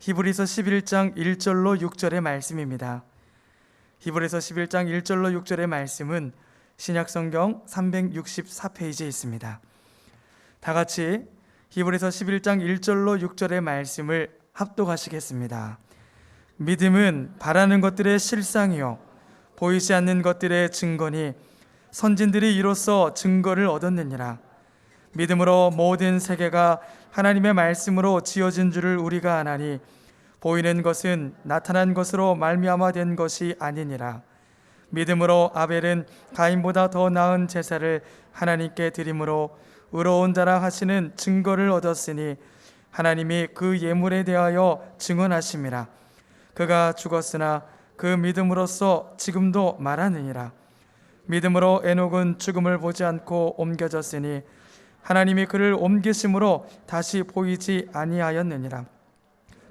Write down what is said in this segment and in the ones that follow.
히브리서 11장 1절로 6절의 말씀입니다. 히브리서 11장 1절로 6절의 말씀은 신약성경 364페이지에 있습니다. 다 같이 히브리서 11장 1절로 6절의 말씀을 합독하시겠습니다. 믿음은 바라는 것들의 실상이요 보이지 않는 것들의 증거니 선진들이 이로써 증거를 얻었느니라. 믿음으로 모든 세계가 하나님의 말씀으로 지어진 줄을 우리가 아나니 보이는 것은 나타난 것으로 말미암아 된 것이 아니니라. 믿음으로 아벨은 가인보다 더 나은 제사를 하나님께 드림으로 의로운 자라 하시는 증거를 얻었으니 하나님이 그 예물에 대하여 증언하심이라. 그가 죽었으나 그 믿음으로써 지금도 말하느니라. 믿음으로 에녹은 죽음을 보지 않고 옮겨졌으니 하나님이 그를 옮기심으로 다시 보이지 아니하였느니라.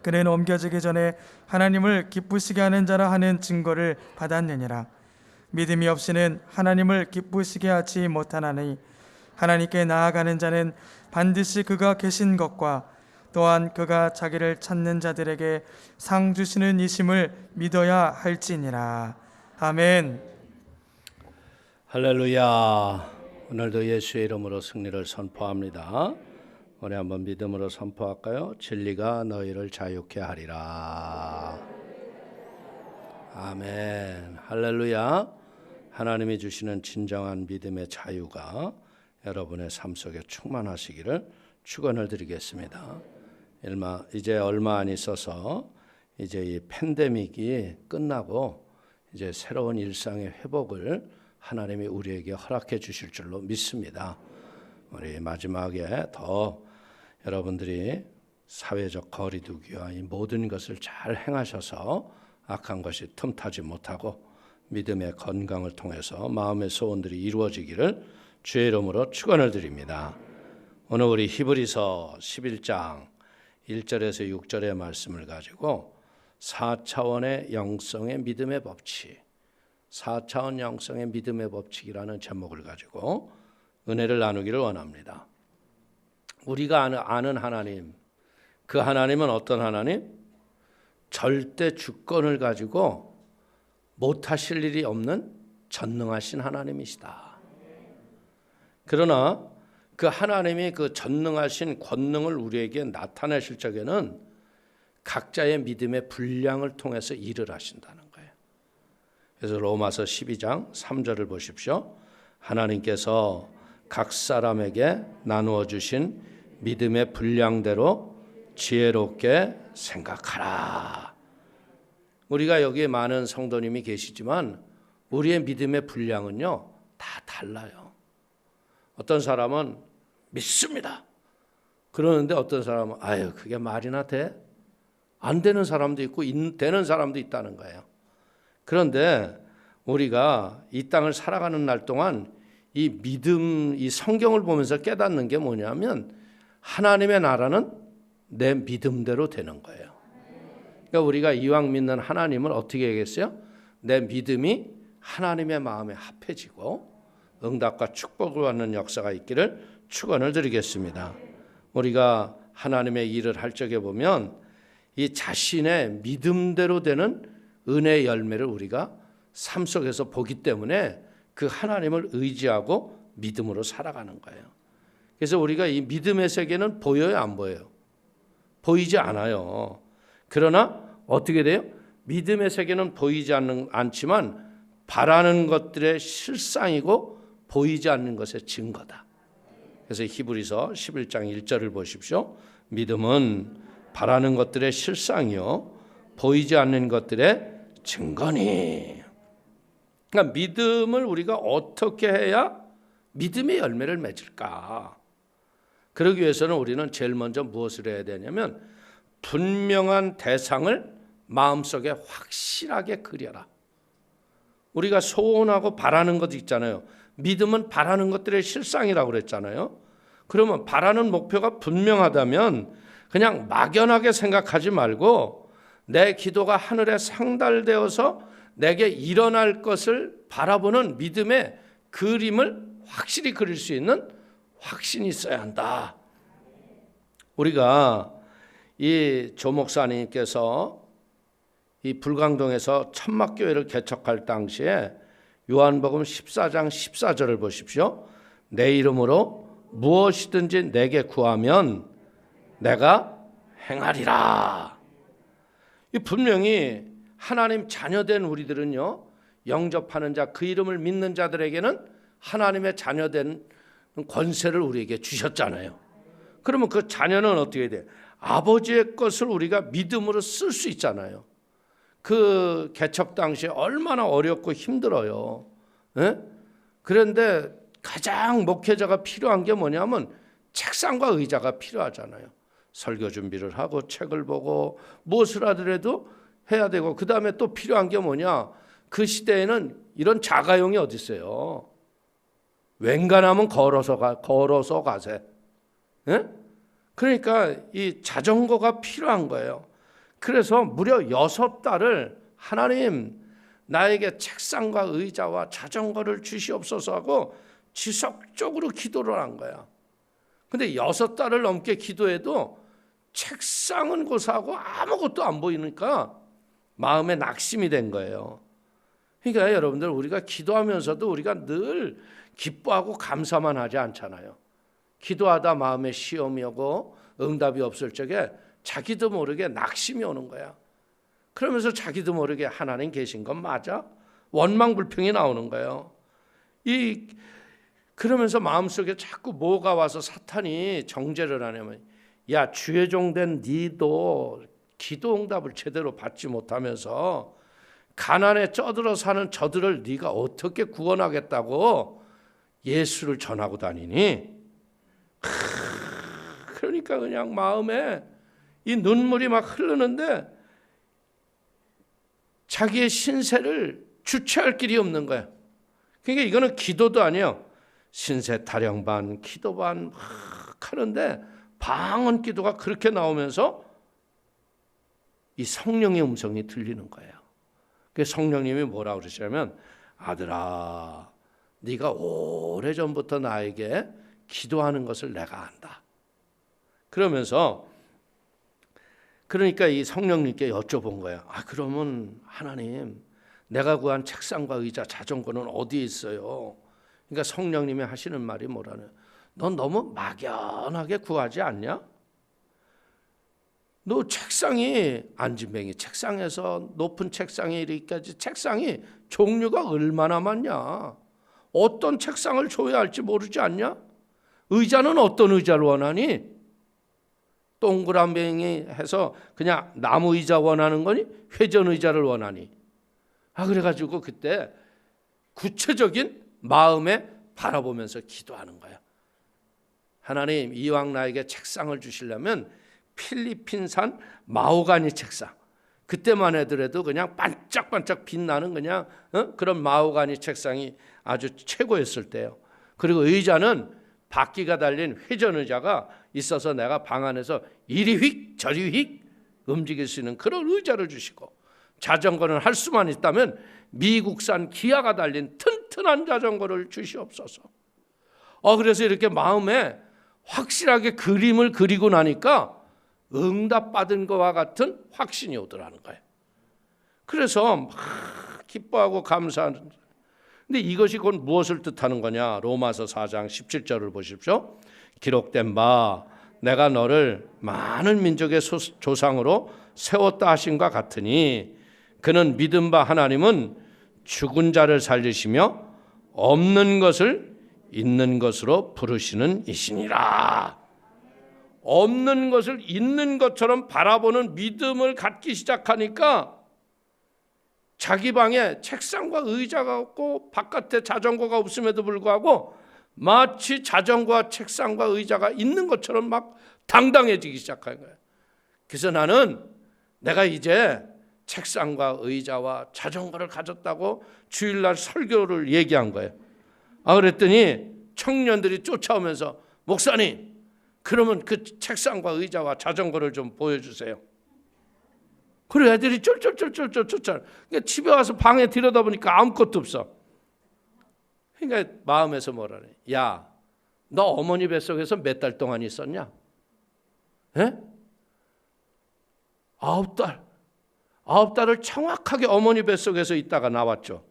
그는 옮겨지기 전에 하나님을 기쁘시게 하는 자라 하는 증거를 받았느니라. 믿음이 없이는 하나님을 기쁘시게 하지 못하나니 하나님께 나아가는 자는 반드시 그가 계신 것과 또한 그가 자기를 찾는 자들에게 상 주시는 이심을 믿어야 할지니라. 아멘. 할렐루야. 오늘도 예수의 이름으로 승리를 선포합니다. 우리 한번 믿음으로 선포할까요? 진리가 너희를 자유케 하리라. 아멘. 할렐루야. 하나님이 주시는 진정한 믿음의 자유가 여러분의 삶 속에 충만하시기를 축원을 드리겠습니다. 이제 얼마 안 있어서 이제 이 팬데믹이 끝나고 이제 새로운 일상의 회복을 하나님이 우리에게 허락해 주실 줄로 믿습니다. 우리 마지막에 더 여러분들이 사회적 거리두기와 이 모든 것을 잘 행하셔서 악한 것이 틈타지 못하고 믿음의 건강을 통해서 마음의 소원들이 이루어지기를 주의 이름으로 축원을 드립니다. 오늘 우리 히브리서 11장 1절에서 6절의 말씀을 가지고 4차원의 영성의 믿음의 법칙, 4차원 영성의 믿음의 법칙이라는 제목을 가지고 은혜를 나누기를 원합니다. 우리가 아는 하나님, 그 하나님은 어떤 하나님? 절대 주권을 가지고 못하실 일이 없는 전능하신 하나님이시다. 그러나 그 하나님이 그 전능하신 권능을 우리에게 나타내실 적에는 각자의 믿음의 분량을 통해서 일을 하신다는 거예요. 그래서 로마서 12장 3절을 보십시오. 하나님께서 각 사람에게 나누어 주신 믿음의 분량대로 지혜롭게 생각하라. 우리가 여기에 많은 성도님이 계시지만 우리의 믿음의 분량은요 다 달라요. 어떤 사람은 믿습니다. 그러는데 어떤 사람은 아유 그게 말이나 돼? 안 되는 사람도 있고 되는 사람도 있다는 거예요. 그런데 우리가 이 땅을 살아가는 날 동안 이 믿음, 이 성경을 보면서 깨닫는 게 뭐냐면 하나님의 나라는 내 믿음대로 되는 거예요. 그러니까 우리가 이왕 믿는 하나님을 어떻게 하겠어요? 내 믿음이 하나님의 마음에 합해지고 응답과 축복을 받는 역사가 있기를 축원을 드리겠습니다. 우리가 하나님의 일을 할 적에 보면 이 자신의 믿음대로 되는 은혜의 열매를 우리가 삶 속에서 보기 때문에 그 하나님을 의지하고 믿음으로 살아가는 거예요. 그래서 우리가 이 믿음의 세계는 보여요, 안 보여요? 보이지 않아요. 그러나 어떻게 돼요? 믿음의 세계는 보이지 않지만 바라는 것들의 실상이고 보이지 않는 것의 증거다. 그래서 히브리서 11장 1절을 보십시오. 믿음은 바라는 것들의 실상이요 보이지 않는 것들의 증거니. 그러니까 믿음을 우리가 어떻게 해야 믿음의 열매를 맺을까? 그러기 위해서는 우리는 제일 먼저 무엇을 해야 되냐면 분명한 대상을 마음속에 확실하게 그려라. 우리가 소원하고 바라는 것 있잖아요. 믿음은 바라는 것들의 실상이라고 그랬잖아요. 그러면 바라는 목표가 분명하다면 그냥 막연하게 생각하지 말고 내 기도가 하늘에 상달되어서 내게 일어날 것을 바라보는 믿음의 그림을 확실히 그릴 수 있는 확신이 있어야 한다. 우리가 이 조 목사님께서 이 불광동에서 천막교회를 개척할 당시에 요한복음 14장 14절을 보십시오. 내 이름으로 무엇이든지 내게 구하면 내가 행하리라. 이 분명히 하나님 자녀된 우리들은요, 영접하는 자, 그 이름을 믿는 자들에게는 하나님의 자녀된 권세를 우리에게 주셨잖아요. 그러면 그 자녀는 어떻게 돼? 아버지의 것을 우리가 믿음으로 쓸 수 있잖아요. 그 개척 당시에 얼마나 어렵고 힘들어요. 예? 그런데 가장 목회자가 필요한 게 뭐냐면 책상과 의자가 필요하잖아요. 설교 준비를 하고 책을 보고 무엇을 하더라도 해야 되고, 그 다음에 또 필요한 게 뭐냐? 그 시대에는 이런 자가용이 어디 있어요? 웬간하면 걸어서 가세. 예? 그러니까 이 자전거가 필요한 거예요. 그래서 무려 6달을 하나님 나에게 책상과 의자와 자전거를 주시옵소서 하고 지속적으로 기도를 한 거야. 근데 6달을 넘게 기도해도 책상은 고사하고 아무것도 안 보이니까 마음에 낙심이 된 거예요. 그러니까 여러분들, 우리가 기도하면서도 우리가 늘 기뻐하고 감사만 하지 않잖아요. 기도하다 마음에 시험이 오고 응답이 없을 적에 자기도 모르게 낙심이 오는 거야. 그러면서 자기도 모르게 하나님 계신 건 맞아? 원망불평이 나오는 거예요. 그러면서 마음속에 자꾸 뭐가 와서 사탄이 정죄를 하냐면, 야, 주의 종된 니도 기도 응답을 제대로 받지 못하면서 가난에 쩌들어 사는 저들을 네가 어떻게 구원하겠다고 예수를 전하고 다니니? 그러니까 그냥 마음에 이 눈물이 막 흐르는데 자기의 신세를 주체할 길이 없는 거야. 그러니까 이거는 기도도 아니에요. 신세 타령 반, 기도 반 막 하는데 방언 기도가 그렇게 나오면서 이 성령의 음성이 들리는 거예요. 그래서 성령님이 뭐라고 그러시냐면, 아들아, 네가 오래전부터 나에게 기도하는 것을 내가 안다. 그러면서 그러니까 이 성령님께 여쭤본 거예요. 그러면 하나님, 내가 구한 책상과 의자, 자전거는 어디에 있어요? 그러니까 성령님이 하시는 말이 뭐라는? 넌 너무 막연하게 구하지 않냐? 너 책상이 안진뱅이 책상에서 높은 책상에 이르기까지 책상이 종류가 얼마나 많냐? 어떤 책상을 줘야 할지 모르지 않냐? 의자는 어떤 의자를 원하니? 동그라미 해서 그냥 나무 의자 원하는 거니? 회전 의자를 원하니? 그래가지고 그때 구체적인 마음에 바라보면서 기도하는 거야. 하나님, 이왕 나에게 책상을 주시려면 필리핀산 마호가니 책상, 그때만 해더라도 그냥 반짝반짝 빛나는 그냥 그런 마호가니 책상이 아주 최고였을 때요. 그리고 의자는 바퀴가 달린 회전 의자가 있어서 내가 방 안에서 이리 휙 저리 휙 움직일 수 있는 그런 의자를 주시고, 자전거는 할 수만 있다면 미국산 기아가 달린 튼튼한 자전거를 주시옵소서. 그래서 이렇게 마음에 확실하게 그림을 그리고 나니까 응답받은 것과 같은 확신이 오더라는 거예요. 그래서 막 기뻐하고 감사하는. 근데 이것이 곧 무엇을 뜻하는 거냐? 로마서 4장 17절을 보십시오. 기록된 바 내가 너를 많은 민족의 조상으로 세웠다 하신과 같으니 그는 믿은 바 하나님은 죽은 자를 살리시며 없는 것을 있는 것으로 부르시는 이시니라. 없는 것을 있는 것처럼 바라보는 믿음을 갖기 시작하니까 자기 방에 책상과 의자가 없고 바깥에 자전거가 없음에도 불구하고 마치 자전거와 책상과 의자가 있는 것처럼 막 당당해지기 시작한 거예요. 그래서 나는 내가 이제 책상과 의자와 자전거를 가졌다고 주일날 설교를 얘기한 거예요. 그랬더니 청년들이 쫓아오면서, 목사님, 그러면 그 책상과 의자와 자전거를 좀 보여주세요. 그래, 애들이 쫄쫄쫄쫄 쫓아. 그러니까 집에 와서 방에 들여다보니까 아무것도 없어. 그러니까 마음에서 뭐라래? 야, 너 어머니 뱃속에서 몇 달 동안 있었냐? 에? 아홉 달을 정확하게 어머니 뱃속에서 있다가 나왔죠.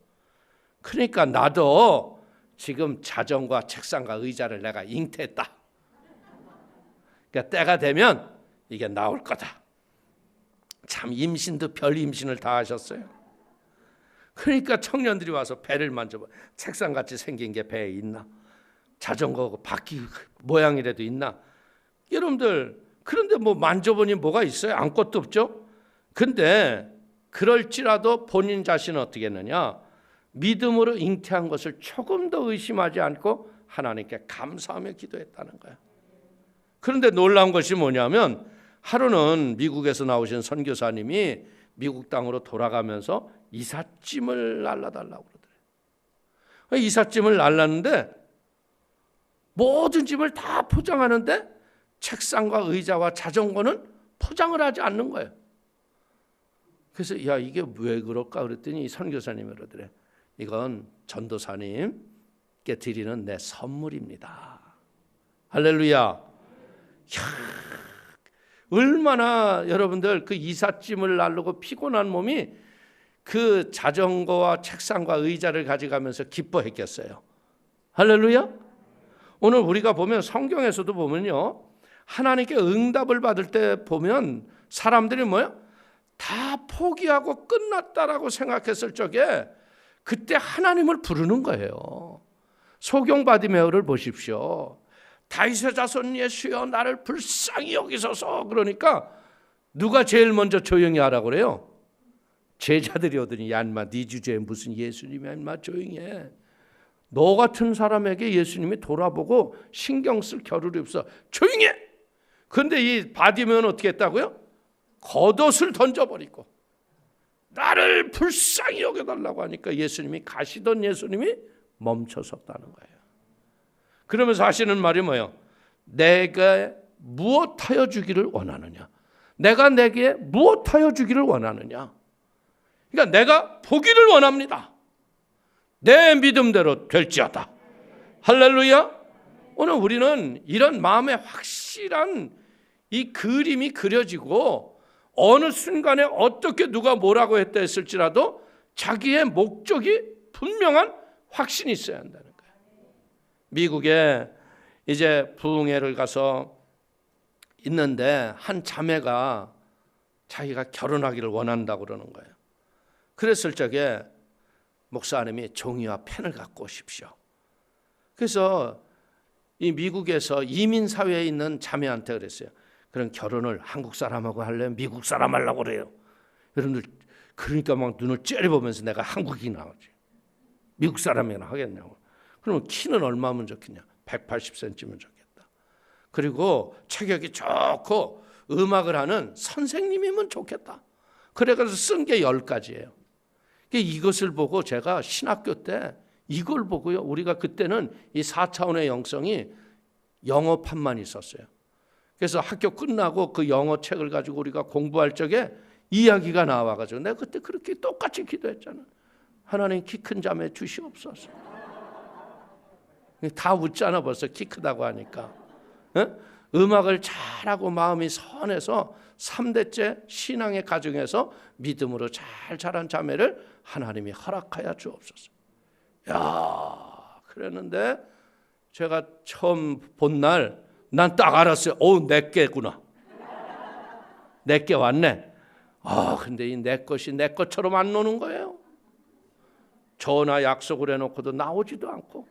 그러니까 나도 지금 자전거와 책상과 의자를 내가 잉태했다. 그러니까 때가 되면 이게 나올 거다. 참 임신도 별 임신을 다 하셨어요. 그러니까 청년들이 와서 배를 만져봐. 책상같이 생긴 게 배에 있나? 자전거 바퀴 모양이라도 있나? 여러분들 그런데 뭐 만져보니 뭐가 있어요? 아무것도 없죠? 근데 그럴지라도 본인 자신은 어떻게 했느냐? 믿음으로 잉태한 것을 조금 더 의심하지 않고 하나님께 감사하며 기도했다는 거예요. 그런데 놀라운 것이 뭐냐면 하루는 미국에서 나오신 선교사님이 미국 땅으로 돌아가면서 이삿짐을 날라달라고 그러더래요. 이삿짐을 날랐는데 모든 짐을 다 포장하는데 책상과 의자와 자전거는 포장을 하지 않는 거예요. 그래서 야 이게 왜 그럴까 그랬더니 선교사님이 그러더래. 이건 전도사님께 드리는 내 선물입니다. 할렐루야. 야, 얼마나 여러분들 그 이삿짐을 나르고 피곤한 몸이 그 자전거와 책상과 의자를 가져가면서 기뻐했겠어요. 할렐루야. 오늘 우리가 보면 성경에서도 보면요. 하나님께 응답을 받을 때 보면 사람들이 뭐야? 다 포기하고 끝났다라고 생각했을 적에 그때 하나님을 부르는 거예요. 소경 바디메오를 보십시오. 다윗의 자손 예수여 나를 불쌍히 여기소서. 그러니까 누가 제일 먼저 조용히 하라고 그래요? 제자들이 오더니 야 인마 네 주제에 무슨 예수님이야 인마 조용히 해. 너 같은 사람에게 예수님이 돌아보고 신경 쓸 겨를이 없어. 조용히 해. 그런데 이 바디메오는 어떻게 했다고요? 겉옷을 던져버리고 나를 불쌍히 여겨달라고 하니까 예수님이 가시던 예수님이 멈춰섰다는 거예요. 그러면서 하시는 말이 뭐예요? 내가 무엇하여 주기를 원하느냐? 내가 내게 무엇하여 주기를 원하느냐? 그러니까 내가 보기를 원합니다. 내 믿음대로 될지어다. 할렐루야. 오늘 우리는 이런 마음의 확실한 이 그림이 그려지고 어느 순간에 어떻게 누가 뭐라고 했다 했을지라도 자기의 목적이 분명한 확신이 있어야 한다는 거예요. 미국에 이제 부흥회를 가서 있는데 한 자매가 자기가 결혼하기를 원한다고 그러는 거예요. 그랬을 적에 목사님이 종이와 펜을 갖고 오십시오. 그래서 이 미국에서 이민사회에 있는 자매한테 그랬어요. 그런 결혼을 한국 사람하고 하려면 미국 사람 하려고 그래요. 여러분들 그러니까 막 눈을 째려보면서 내가 한국인 나오지. 미국 사람이나 하겠냐고. 그러면 키는 얼마면 좋겠냐. 180cm면 좋겠다. 그리고 체격이 좋고 음악을 하는 선생님이면 좋겠다. 그래서 쓴 게 10가지예요. 이것을 보고 제가 신학교 때 이걸 보고요. 우리가 그때는 이 4차원의 영성이 영어판만 있었어요. 그래서 학교 끝나고 그 영어 책을 가지고 우리가 공부할 적에 이야기가 나와가지고 내가 그때 그렇게 똑같이 기도했잖아. 하나님 키 큰 자매 주시옵소서. 다 웃잖아 벌써 키 크다고 하니까. 음악을 잘하고 마음이 선해서 3대째 신앙의 가정에서 믿음으로 잘 자란 자매를 하나님이 허락하여 주옵소서. 야, 그랬는데 제가 처음 본 날 난 딱 알았어요. 내께구나. 내께 왔네. 근데 이 내 것이 내 것처럼 안 노는 거예요. 전화 약속을 해놓고도 나오지도 않고.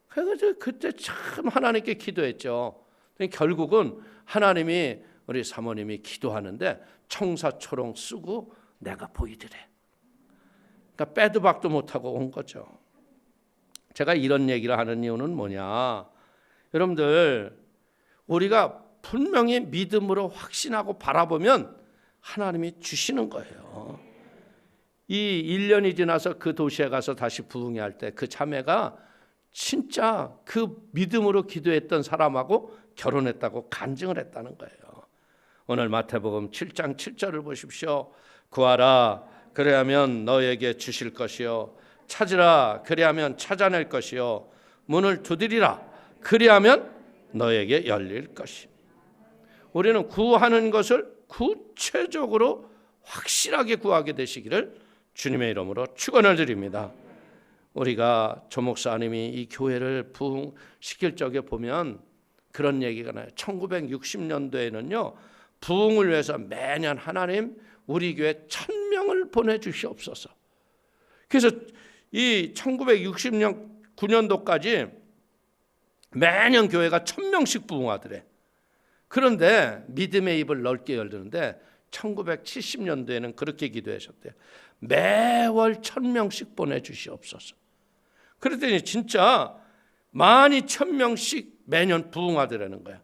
그래서 그때 참 하나님께 기도했죠. 결국은 하나님이 우리 사모님이 기도하는데 청사초롱 쓰고 내가 보이더래. 그러니까 빼도 박도 못하고 온 거죠. 제가 이런 얘기를 하는 이유는 뭐냐. 여러분들 우리가 분명히 믿음으로 확신하고 바라보면 하나님이 주시는 거예요. 이 1년이 지나서 그 도시에 가서 다시 부흥회 할 때 그 자매가 진짜 그 믿음으로 기도했던 사람하고 결혼했다고 간증을 했다는 거예요. 오늘 마태복음 7장 7절을 보십시오. 구하라 그래야면 너에게 주실 것이요 찾으라 그래야면 찾아낼 것이요 문을 두드리라 그리하면 너에게 열릴 것이. 우리는 구하는 것을 구체적으로 확실하게 구하게 되시기를 주님의 이름으로 축원을 드립니다. 우리가 조 목사님이 이 교회를 부흥시킬 적에 보면 그런 얘기가 나요. 1960년도에는요 부흥을 위해서 매년 하나님 우리 교회 1000명을 보내주시옵소서. 그래서 이 1960년 9년도까지 매년 교회가 1000명씩 부흥하더래. 그런데 믿음의 입을 넓게 열드는데 1970년도에는 그렇게 기도하셨대요. 매월 1000명씩 보내주시옵소서. 그랬더니 진짜 12000명씩 매년 부흥하더라는 거야.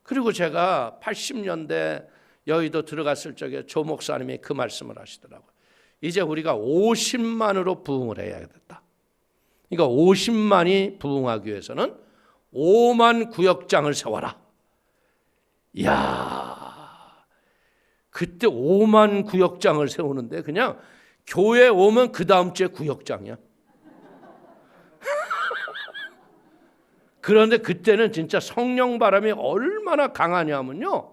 그리고 제가 80년대 여의도 들어갔을 적에 조 목사님이 그 말씀을 하시더라고요. 이제 우리가 50만으로 부흥을 해야겠다. 그러니까 50만이 부흥하기 위해서는 5만 구역장을 세워라. 이야, 그때 5만 구역장을 세우는데 그냥 교회 오면 그 다음 주에 구역장이야. 그런데 그때는 진짜 성령 바람이 얼마나 강하냐면요,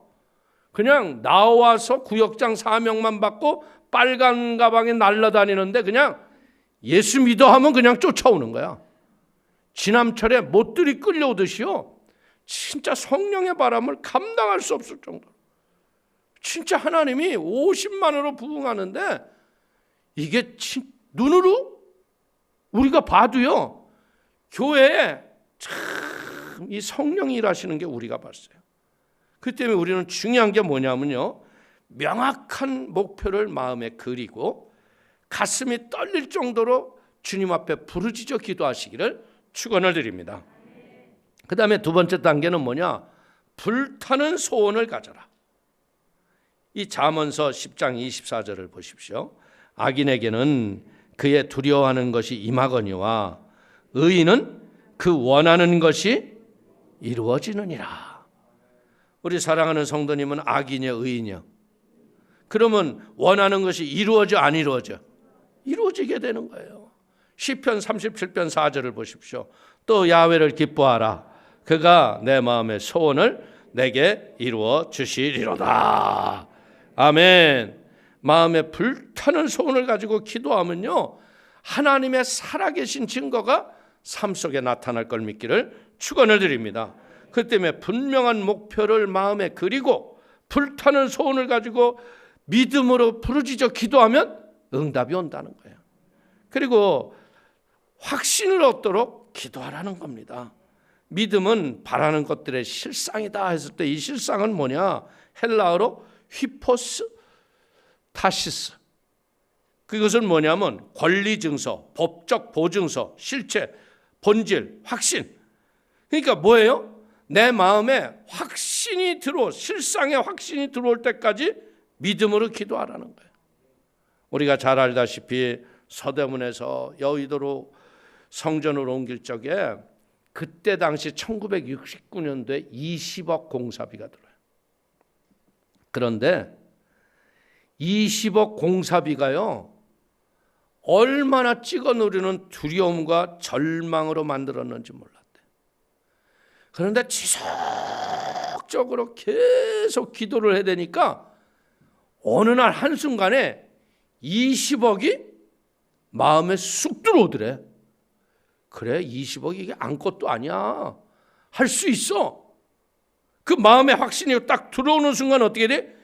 그냥 나와서 구역장 사명만 받고 빨간 가방에 날아다니는데 그냥 예수 믿어 하면 그냥 쫓아오는 거야. 지남철에 못들이 끌려오듯이요, 진짜 성령의 바람을 감당할 수 없을 정도로 진짜 하나님이 50만으로 부흥하는데 이게 눈으로 우리가 봐도요, 교회에 참 이 성령이 일하시는 게 우리가 봤어요. 그 때문에 우리는 중요한 게 뭐냐면요, 명확한 목표를 마음에 그리고 가슴이 떨릴 정도로 주님 앞에 부르짖어 기도하시기를 축원을 드립니다. 그 다음에 두 번째 단계는 뭐냐, 불타는 소원을 가져라. 이 잠언서 10장 24절을 보십시오. 악인에게는 그의 두려워하는 것이 임하거니와 의인은 그 원하는 것이 이루어지느니라. 우리 사랑하는 성도님은 악인이요 의인이요? 그러면 원하는 것이 이루어져 안 이루어져? 이루어지게 되는 거예요. 시편 37편 4절을 보십시오. 또 야훼를 기뻐하라. 그가 내 마음의 소원을 내게 이루어 주시리로다. 아멘. 마음에 불타는 소원을 가지고 기도하면요, 하나님의 살아계신 증거가 삶 속에 나타날 걸 믿기를 축원을 드립니다. 그 때문에 분명한 목표를 마음에 그리고 불타는 소원을 가지고 믿음으로 부르짖어 기도하면 응답이 온다는 거예요. 그리고 확신을 얻도록 기도하라는 겁니다. 믿음은 바라는 것들의 실상이다 했을 때 이 실상은 뭐냐, 헬라어로 휘포스 타시스. 그것은 뭐냐면 권리 증서, 법적 보증서, 실체, 본질, 확신. 그러니까 뭐예요? 내 마음에 확신이 실상의 확신이 들어올 때까지 믿음으로 기도하라는 거예요. 우리가 잘 알다시피 서대문에서 여의도로 성전으로 옮길 적에 그때 당시 1969년도에 20억 공사비가 들어요. 그런데 20억 공사비가요, 얼마나 찍어 누르는 두려움과 절망으로 만들었는지 몰랐대. 그런데 지속적으로 계속 기도를 해야 되니까 어느 날 한순간에 20억이 마음에 쑥 들어오더래. 그래, 20억이 이게 아무것도 아니야. 할 수 있어. 그 마음의 확신이 딱 들어오는 순간 어떻게 돼?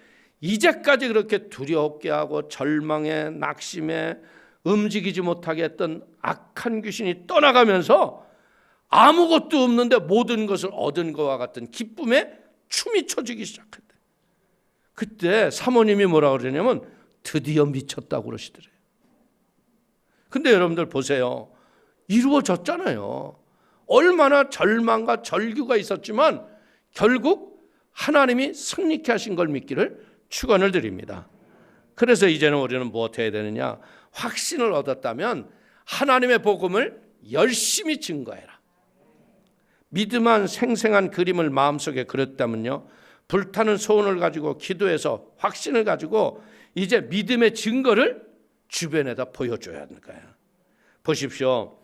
이제까지 그렇게 두렵게 하고 절망에 낙심에 움직이지 못하게 했던 악한 귀신이 떠나가면서 아무것도 없는데 모든 것을 얻은 것과 같은 기쁨에 춤이 춰지기 시작했대. 그때 사모님이 뭐라고 그러냐면 드디어 미쳤다고 그러시더래요. 근데 여러분들 보세요. 이루어졌잖아요. 얼마나 절망과 절규가 있었지만 결국 하나님이 승리케 하신 걸 믿기를 축원을 드립니다. 그래서 이제는 우리는 무엇 해야 되느냐? 확신을 얻었다면 하나님의 복음을 열심히 증거해라. 믿음한 생생한 그림을 마음속에 그렸다면요, 불타는 소원을 가지고 기도해서 확신을 가지고 이제 믿음의 증거를 주변에다 보여줘야 하는 거예요. 보십시오.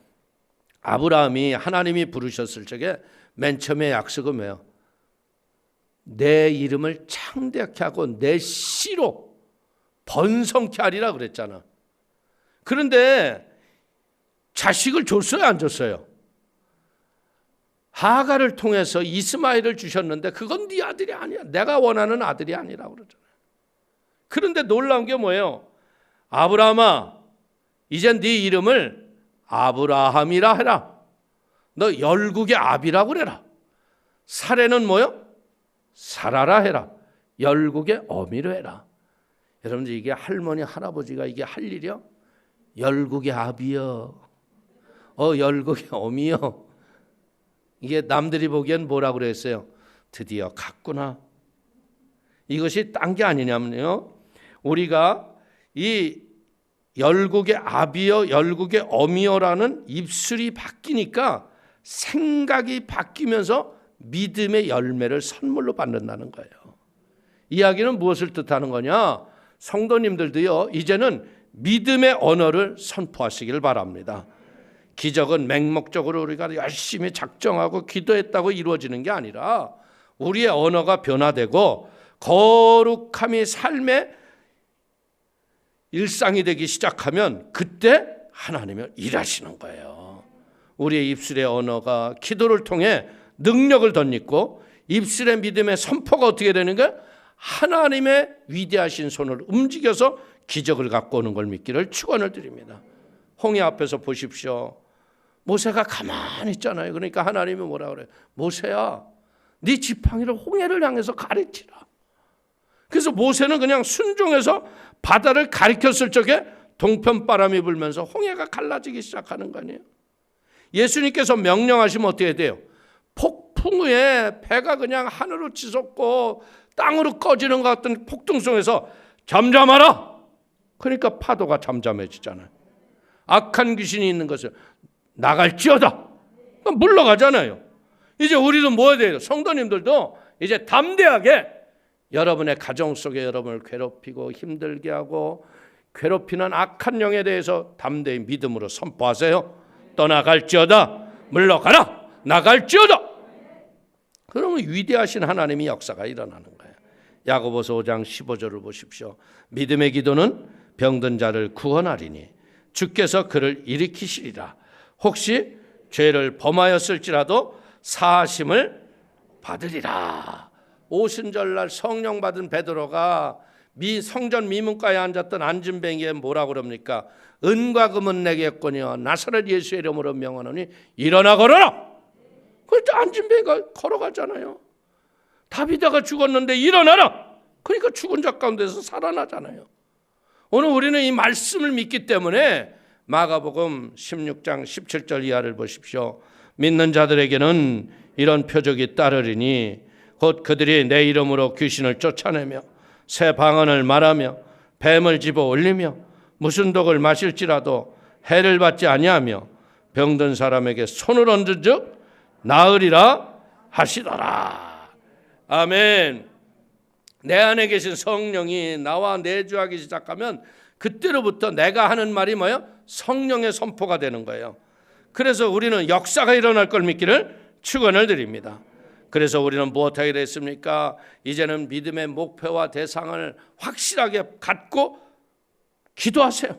아브라함이 하나님이 부르셨을 적에 맨 처음에 약속은 뭐예요? 내 이름을 창대하게 하고 내 씨로 번성케 하리라 그랬잖아. 그런데 자식을 줬어요, 안 줬어요? 하가를 통해서 이스마엘을 주셨는데 그건 네 아들이 아니야. 내가 원하는 아들이 아니라고 그러잖아요. 그런데 놀라운 게 뭐예요? 아브라함아, 이제 네 이름을 아브라함이라 해라. 너 열국의 아비라고 그래라. 사례는 뭐요? 사라라 해라. 열국의 어미로 해라. 여러분들, 이게 할머니 할아버지가 이게 할 일이요? 열국의 아비요, 열국의 어미요. 이게 남들이 보기엔 뭐라고 그랬어요? 드디어 갔구나. 이것이 딴 게 아니냐면요, 우리가 이 열국의 아비여 열국의 어미여라는 입술이 바뀌니까 생각이 바뀌면서 믿음의 열매를 선물로 받는다는 거예요. 이야기는 무엇을 뜻하는 거냐? 성도님들도요, 이제는 믿음의 언어를 선포하시길 바랍니다. 기적은 맹목적으로 우리가 열심히 작정하고 기도했다고 이루어지는 게 아니라 우리의 언어가 변화되고 거룩함이 삶의 일상이 되기 시작하면 그때 하나님이 일하시는 거예요. 우리의 입술의 언어가 기도를 통해 능력을 덧입고 입술의 믿음의 선포가 어떻게 되는가? 하나님의 위대하신 손을 움직여서 기적을 갖고 오는 걸 믿기를 축원을 드립니다. 홍해 앞에서 보십시오. 모세가 가만히 있잖아요. 그러니까 하나님이 뭐라 그래요? 모세야, 네 지팡이를 홍해를 향해서 가르치라. 그래서 모세는 그냥 순종해서 바다를 가리켰을 적에 동편 바람이 불면서 홍해가 갈라지기 시작하는 거 아니에요? 예수님께서 명령하시면 어떻게 돼요? 폭풍 후에 배가 그냥 하늘로 치솟고 땅으로 꺼지는 것 같은 폭풍 속에서 잠잠하라. 그러니까 파도가 잠잠해지잖아요. 악한 귀신이 있는 것을 나갈지어다. 물러가잖아요. 이제 우리도 뭐 해야 돼요? 성도님들도 이제 담대하게 여러분의 가정 속에 여러분을 괴롭히고 힘들게 하고 괴롭히는 악한 영에 대해서 담대히 믿음으로 선포하세요. 떠나갈지어다. 물러가라. 나갈지어다. 그러면 위대하신 하나님의 역사가 일어나는 거예요. 야고보서 5장 15절을 보십시오. 믿음의 기도는 병든 자를 구원하리니 주께서 그를 일으키시리라. 혹시 죄를 범하였을지라도 사하심을 받으리라. 오순절날 성령 받은 베드로가 성전 미문가에 앉았던 안진뱅이에 뭐라고 그럽니까? 은과 금은 내게 했거니와 나사렛 예수의 이름으로 명하노니 일어나 걸어라. 그때 안진뱅이가 걸어가잖아요. 다비다가 죽었는데 일어나라. 그러니까 죽은 자 가운데서 살아나잖아요. 오늘 우리는 이 말씀을 믿기 때문에 마가복음 16장 17절 이하를 보십시오. 믿는 자들에게는 이런 표적이 따르리니 곧 그들이 내 이름으로 귀신을 쫓아내며 새 방언을 말하며 뱀을 집어 올리며 무슨 독을 마실지라도 해를 받지 아니하며 병든 사람에게 손을 얹은 즉 나으리라 하시더라. 아멘. 내 안에 계신 성령이 나와 내주하기 시작하면 그때로부터 내가 하는 말이 뭐예요? 성령의 선포가 되는 거예요. 그래서 우리는 역사가 일어날 걸 믿기를 축원을 드립니다. 그래서 우리는 무엇하게 됐습니까? 이제는 믿음의 목표와 대상을 확실하게 갖고 기도하세요.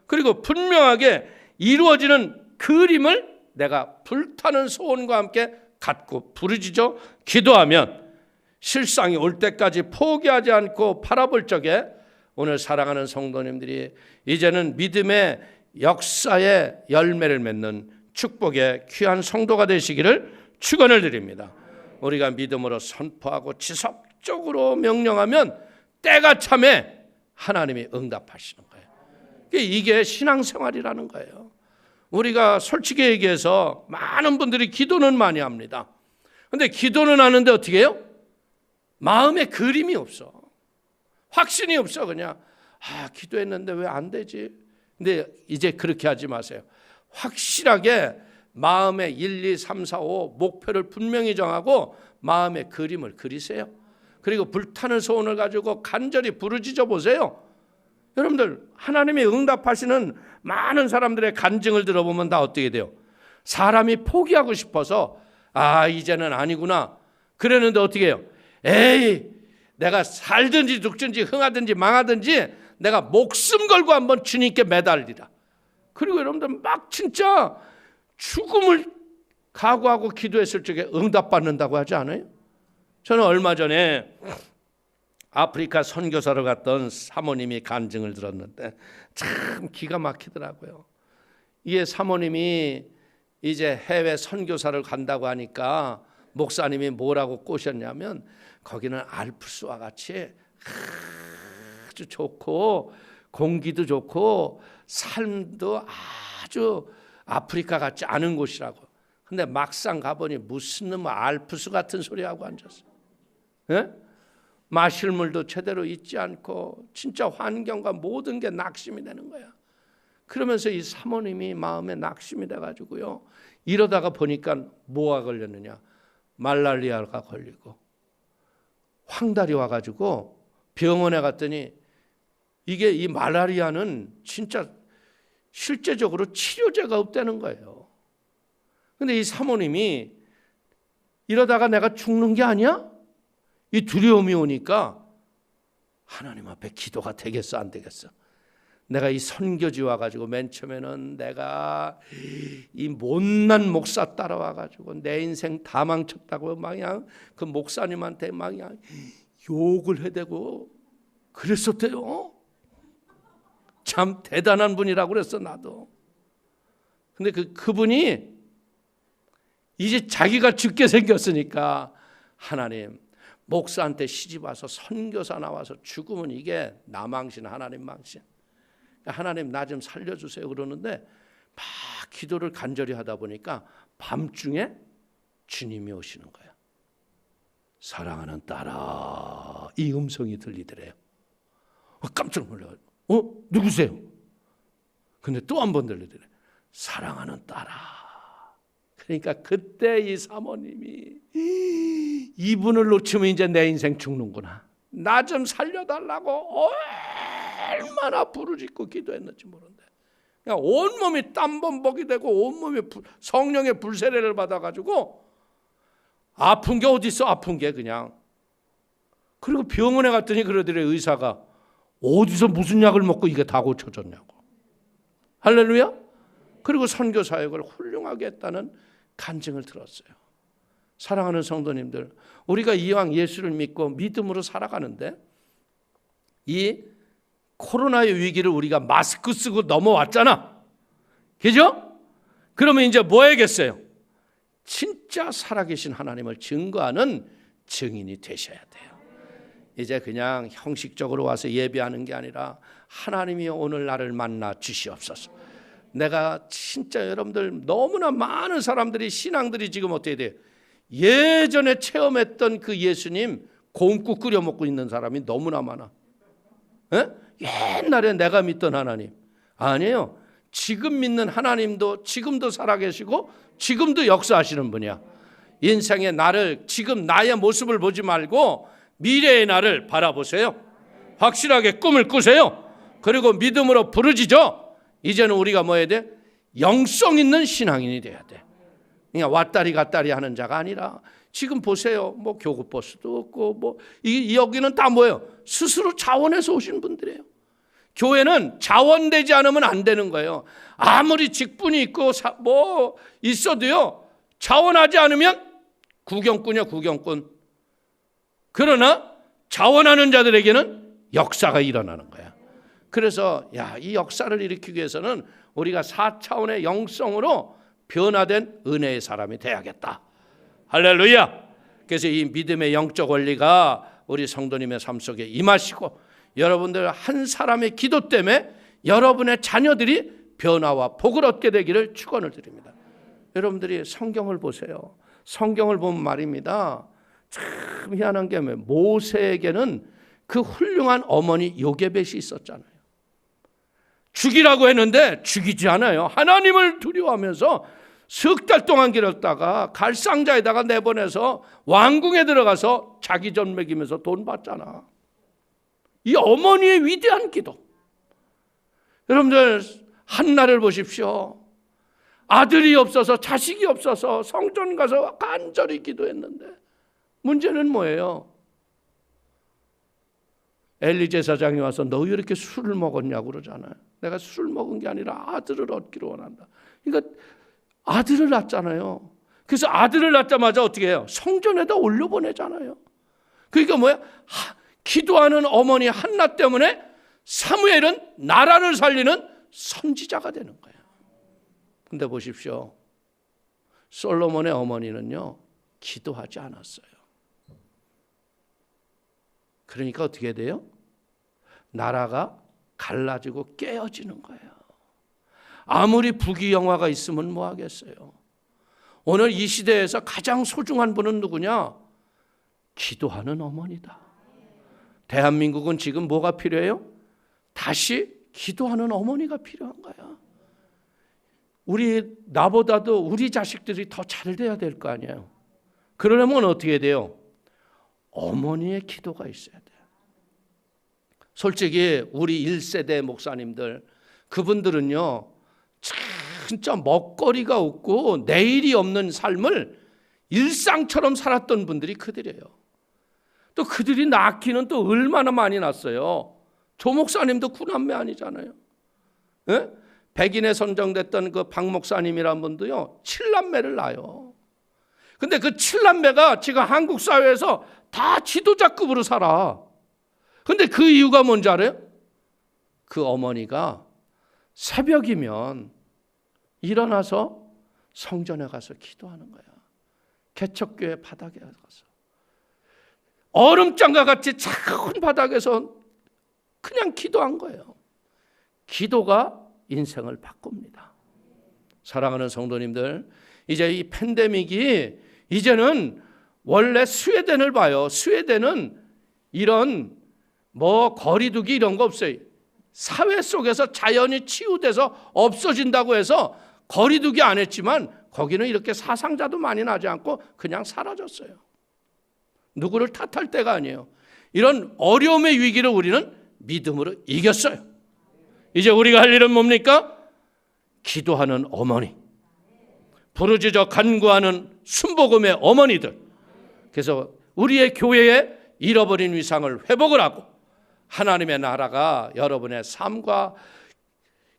그리고 분명하게 이루어지는 그림을 내가 불타는 소원과 함께 갖고 부르짖어 기도하면 실상이 올 때까지 포기하지 않고 바라볼 적에 오늘 사랑하는 성도님들이 이제는 믿음의 역사의 열매를 맺는 축복의 귀한 성도가 되시기를 축원을 드립니다. 우리가 믿음으로 선포하고 지속적으로 명령하면 때가 참에 하나님이 응답하시는 거예요. 이게 신앙생활이라는 거예요. 우리가 솔직히 얘기해서 많은 분들이 기도는 많이 합니다. 그런데 기도는 하는데 어떻게 해요? 마음에 그림이 없어. 확신이 없어. 그냥 기도했는데 왜 안 되지? 근데 이제 그렇게 하지 마세요. 확실하게 마음에 1, 2, 3, 4, 5 목표를 분명히 정하고 마음의 그림을 그리세요. 그리고 불타는 소원을 가지고 간절히 부르짖어 보세요. 여러분들 하나님이 응답하시는 많은 사람들의 간증을 들어보면 다 어떻게 돼요? 사람이 포기하고 싶어서 이제는 아니구나 그랬는데 어떻게 해요? 에이, 내가 살든지 죽든지 흥하든지 망하든지 내가 목숨 걸고 한번 주님께 매달리라. 그리고 여러분들 막 진짜 죽음을 각오하고 기도했을 적에 응답받는다고 하지 않아요? 저는 얼마 전에 아프리카 선교사로 갔던 사모님이 간증을 들었는데 참 기가 막히더라고요. 이게 사모님이 이제 해외 선교사를 간다고 하니까 목사님이 뭐라고 꼬셨냐면 거기는 알프스와 같이 아주 좋고 공기도 좋고 삶도 아주 아프리카 같지 않은 곳이라고. 근데 막상 가보니 무슨 놈 알프스 같은 소리 하고 앉았어. 예? 마실 물도 제대로 있지 않고 진짜 환경과 모든 게 낙심이 되는 거야. 그러면서 이 사모님이 마음에 낙심이 돼가지고요. 이러다가 보니까 뭐가 걸렸느냐. 말라리아가 걸리고 황달이 와가지고 병원에 갔더니 이게 이 말라리아는 진짜 실제적으로 치료제가 없다는 거예요. 근데 이 사모님이 이러다가 내가 죽는 게 아니야? 이 두려움이 오니까 하나님 앞에 기도가 되겠어 안 되겠어? 내가 이 선교지 와가지고 맨 처음에는 내가 이 못난 목사 따라와가지고 내 인생 다 망쳤다고 막 그냥 그 목사님한테 막 그냥 욕을 해대고 그랬었대요. 참 대단한 분이라고 그랬어 나도. 근데 그분이 이제 자기가 죽게 생겼으니까 하나님 목사한테 시집 와서 선교사 나와서 죽으면 이게 나 망신 하나님 망신. 하나님 나 좀 살려주세요 그러는데 막 기도를 간절히 하다 보니까 밤중에 주님이 오시는 거야. 사랑하는 딸아 이 음성이 들리더래요. 깜짝 놀라요. 누구세요? 근데 또 한 번 들리더래. 사랑하는 딸아. 그러니까 그때 이 사모님이 이분을 놓치면 이제 내 인생 죽는구나. 나 좀 살려달라고 얼마나 부르짖고 기도했는지 모른대. 그냥 온몸이 땀범벅이 되고 온몸이 성령의 불세례를 받아가지고 아픈 게 어디 있어 아픈 게 그냥. 그리고 병원에 갔더니 그러더래 의사가 어디서 무슨 약을 먹고 이게 다 고쳐졌냐고. 할렐루야. 그리고 선교 사역을 훌륭하게 했다는 간증을 들었어요. 사랑하는 성도님들, 우리가 이왕 예수를 믿고 믿음으로 살아가는데 이 코로나의 위기를 우리가 마스크 쓰고 넘어왔잖아. 그죠? 그러면 이제 뭐 해야겠어요? 진짜 살아계신 하나님을 증거하는 증인이 되셔야 돼요. 이제 그냥 형식적으로 와서 예배하는 게 아니라 하나님이 오늘 나를 만나 주시옵소서. 내가 진짜 여러분들 너무나 많은 사람들이 신앙들이 지금 어떻게 돼요? 예전에 체험했던 그 예수님 곰국 끓여 먹고 있는 사람이 너무나 많아. 에? 옛날에 내가 믿던 하나님 아니에요. 지금 믿는 하나님도 지금도 살아계시고 지금도 역사하시는 분이야. 인생의 나를 지금 나의 모습을 보지 말고 미래의 나를 바라보세요. 확실하게 꿈을 꾸세요. 그리고 믿음으로 부르짖어. 이제는 우리가 뭐 해야 돼? 영성 있는 신앙인이 돼야 돼. 그냥 왔다리 갔다리 하는 자가 아니라 지금 보세요. 뭐 교구버스도 없고 뭐 여기는 다 뭐예요? 스스로 자원해서 오신 분들이에요. 교회는 자원되지 않으면 안 되는 거예요. 아무리 직분이 있고 뭐 있어도요. 자원하지 않으면 구경꾼이야 구경꾼. 그러나 자원하는 자들에게는 역사가 일어나는 거야. 그래서 이 역사를 일으키기 위해서는 우리가 4차원의 영성으로 변화된 은혜의 사람이 돼야겠다. 할렐루야. 그래서 이 믿음의 영적 원리가 우리 성도님의 삶 속에 임하시고 여러분들 한 사람의 기도 때문에 여러분의 자녀들이 변화와 복을 얻게 되기를 축원을 드립니다. 여러분들이 성경을 보세요. 성경을 보면 말입니다. 참 희한한 게 모세에게는 그 훌륭한 어머니 요게벳이 있었잖아요. 죽이라고 했는데 죽이지 않아요. 하나님을 두려워하면서 석 달 동안 기렸다가 갈상자에다가 내보내서 왕궁에 들어가서 자기 전 먹이면서 돈 받잖아. 이 어머니의 위대한 기도. 여러분들 한나를 보십시오. 아들이 없어서 자식이 없어서 성전 가서 간절히 기도했는데 문제는 뭐예요? 엘리 제사장이 와서 너 왜 이렇게 술을 먹었냐고 그러잖아요. 내가 술 먹은 게 아니라 아들을 얻기를 원한다. 그러니까 아들을 낳잖아요. 그래서 아들을 낳자마자 어떻게 해요? 성전에다 올려보내잖아요. 그러니까 뭐야? 기도하는 어머니 한나 때문에 사무엘은 나라를 살리는 선지자가 되는 거예요. 근데 보십시오. 솔로몬의 어머니는요, 기도하지 않았어요. 그러니까 어떻게 돼요? 나라가 갈라지고 깨어지는 거예요. 아무리 부귀영화가 있으면 뭐 하겠어요? 오늘 이 시대에서 가장 소중한 분은 누구냐? 기도하는 어머니다. 대한민국은 지금 뭐가 필요해요? 다시 기도하는 어머니가 필요한 거야. 나보다도 우리 자식들이 더 잘 돼야 될 거 아니에요. 그러려면 어떻게 돼요? 어머니의 기도가 있어야 돼요. 솔직히 우리 1세대 목사님들, 그분들은요, 진짜 먹거리가 없고 내일이 없는 삶을 일상처럼 살았던 분들이 그들이에요. 또 그들이 낳기는 또 얼마나 많이 낳았어요. 조 목사님도 9남매 아니잖아요. 예? 백인에 선정됐던 그 박 목사님이란 분도요, 7남매를 낳아요. 근데 그 7남매가 지금 한국 사회에서 다 지도자급으로 살아. 근데 그 이유가 뭔지 알아요? 그 어머니가 새벽이면 일어나서 성전에 가서 기도하는 거야. 개척교회 바닥에 가서. 얼음장과 같이 차가운 바닥에서 그냥 기도한 거예요. 기도가 인생을 바꿉니다. 사랑하는 성도님들, 이제 이 팬데믹이 이제는 원래 스웨덴을 봐요. 스웨덴은 이런 거리두기 이런 거 없어요. 사회 속에서 자연이 치유돼서 없어진다고 해서 거리두기 안 했지만 거기는 이렇게 사상자도 많이 나지 않고 그냥 사라졌어요. 누구를 탓할 때가 아니에요. 이런 어려움의 위기를 우리는 믿음으로 이겼어요. 이제 우리가 할 일은 뭡니까? 기도하는 어머니, 부르짖어 간구하는 순복음의 어머니들. 그래서 우리의 교회에 잃어버린 위상을 회복을 하고 하나님의 나라가 여러분의 삶과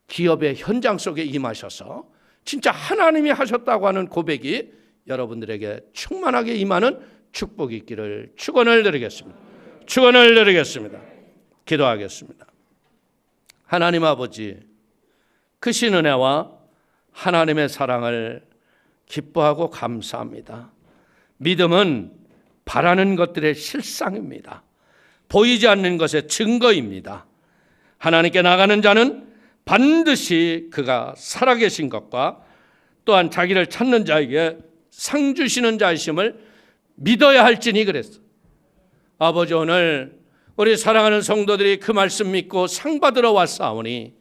기업의 현장 속에 임하셔서 진짜 하나님이 하셨다고 하는 고백이 여러분들에게 충만하게 임하는 축복이 있기를 축원을 드리겠습니다. 축원을 드리겠습니다. 기도하겠습니다. 하나님 아버지, 크신 은혜와 하나님의 사랑을 기뻐하고 감사합니다. 믿음은 바라는 것들의 실상입니다. 보이지 않는 것의 증거입니다. 하나님께 나가는 자는 반드시 그가 살아계신 것과 또한 자기를 찾는 자에게 상 주시는 자이심을 믿어야 할지니 그랬어. 아버지, 오늘 우리 사랑하는 성도들이 그 말씀 믿고 상 받으러 왔사오니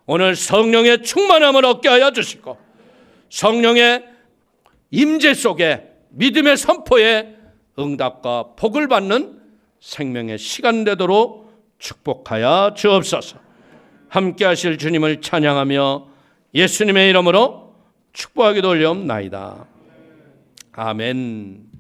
오늘 성령의 충만함을 얻게 하여 주시고 성령의 임재 속에 믿음의 선포에 응답과 복을 받는 생명의 시간 되도록 축복하여 주옵소서. 함께 하실 주님을 찬양하며 예수님의 이름으로 축복하기도 올려옵나이다. 아멘.